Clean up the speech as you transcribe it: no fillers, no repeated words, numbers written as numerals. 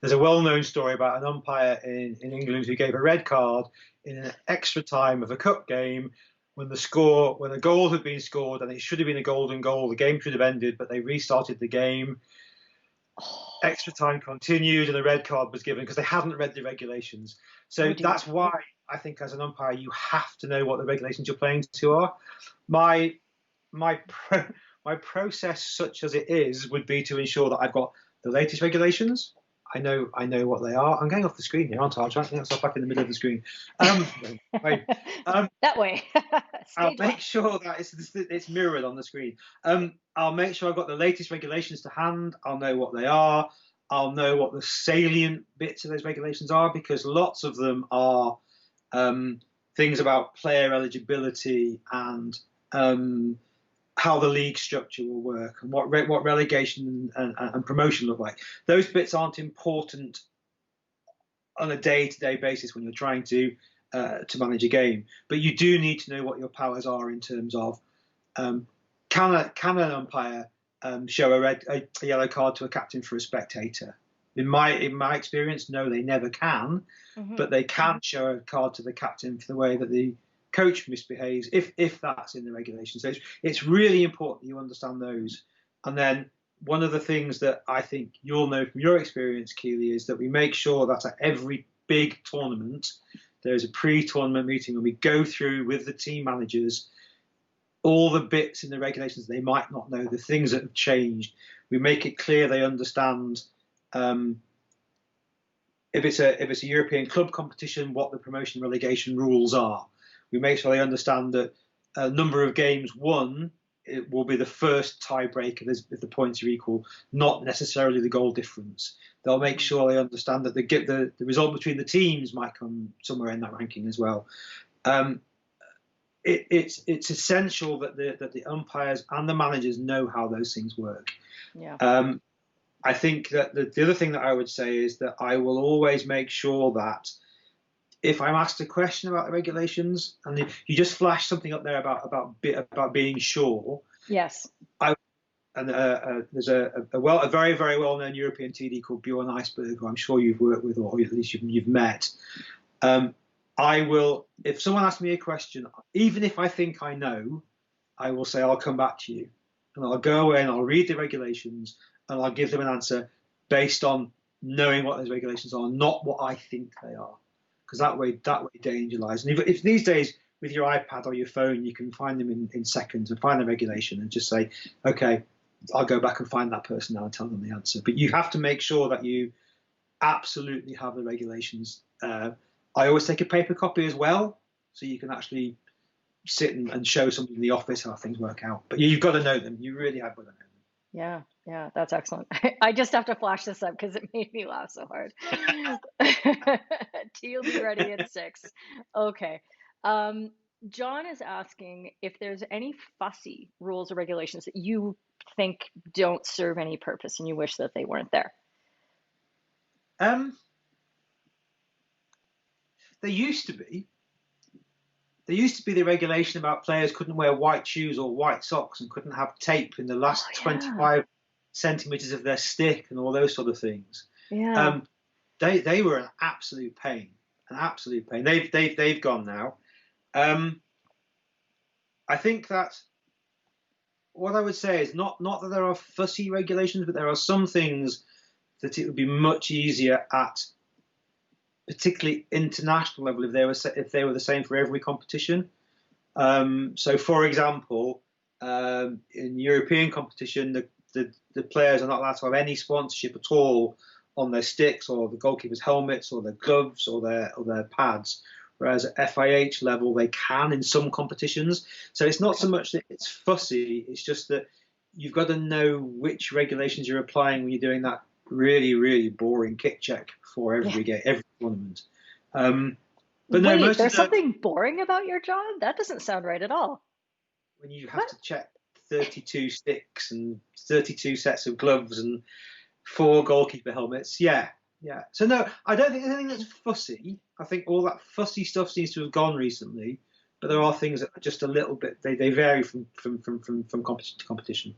there's a well-known story about an umpire in England who gave a red card in an extra time of a cup game when a goal had been scored and it should have been a golden goal. The game should have ended, but they restarted the game. Extra time continued and a red card was given because they hadn't read the regulations. So that's why I think as an umpire, you have to know what the regulations you're playing to are. My process, such as it is, would be to ensure that I've got the latest regulations. I know what they are. I'm going off the screen here, aren't I? I'm trying to get myself back in the middle of the screen. That way. I'll make sure that it's mirrored on the screen. I'll make sure I've got the latest regulations to hand. I'll know what they are. I'll know what the salient bits of those regulations are, because lots of them are things about player eligibility and how the league structure will work and what relegation and promotion look like. Those bits aren't important on a day-to-day basis when you're trying to manage a game, but you do need to know what your powers are in terms of can an umpire show a yellow card to a captain for a spectator? In my experience, no, they never can, but they can show a card to the captain for the way that the coach misbehaves if that's in the regulations. So it's really important you understand those. And then one of the things that I think you'll know from your experience, Keely, is that we make sure that at every big tournament there's a pre-tournament meeting when we go through with the team managers all the bits in the regulations they might not know, the things that have changed. We make it clear they understand if it's a European club competition, what the promotion relegation rules are. We make sure they understand that a number of games won, it will be the first tiebreaker if the points are equal, not necessarily the goal difference. They'll make sure they understand that the result between the teams might come somewhere in that ranking as well. It's essential that the umpires and the managers know how those things work. Yeah. I think that the other thing that I would say is that I will always make sure that if I'm asked a question about the regulations and you just flash something up there about being sure. Yes. There's a very, very well-known European TD called Bjorn Iceberg, who I'm sure you've worked with or at least you've met. I will, if someone asks me a question, even if I think I know, I will say I'll come back to you, and I'll go away and I'll read the regulations and I'll give them an answer based on knowing what those regulations are, not what I think they are. Because that way danger lies. And if these days with your iPad or your phone, you can find them in seconds and find the regulation and just say, okay, I'll go back and find that person now and tell them the answer. But you have to make sure that you absolutely have the regulations. I always take a paper copy as well, so you can actually sit and show somebody in the office how things work out. But you've got to know them. You really have got to know them. Yeah, that's excellent. I just have to flash this up because it made me laugh so hard. Teal be ready at 6. Okay. John is asking if there's any fussy rules or regulations that you think don't serve any purpose and you wish that they weren't there. There used to be. There used to be the regulation about players couldn't wear white shoes or white socks and couldn't have tape in the last 25 centimeters of their stick and all those sort of things. Yeah. They were an absolute pain, They've gone now. I think that what I would say is not that there are fussy regulations, but there are some things that it would be much easier at particularly international level if they were the same for every competition. So, for example, in European competition, the players are not allowed to have any sponsorship at all on their sticks or the goalkeepers' helmets or their gloves or their pads. Whereas at FIH level, they can in some competitions. So it's not so much that it's fussy, it's just that you've got to know which regulations you're applying when you're doing that really, really boring kick check for every game, every tournament. But no, wait, there's something boring about your job? That doesn't sound right at all. When you have to check 32 sticks and 32 sets of gloves and 4 goalkeeper helmets, yeah. So no, I don't think there's anything that's fussy. I think all that fussy stuff seems to have gone recently, but there are things that are just a little bit, they vary from competition to competition.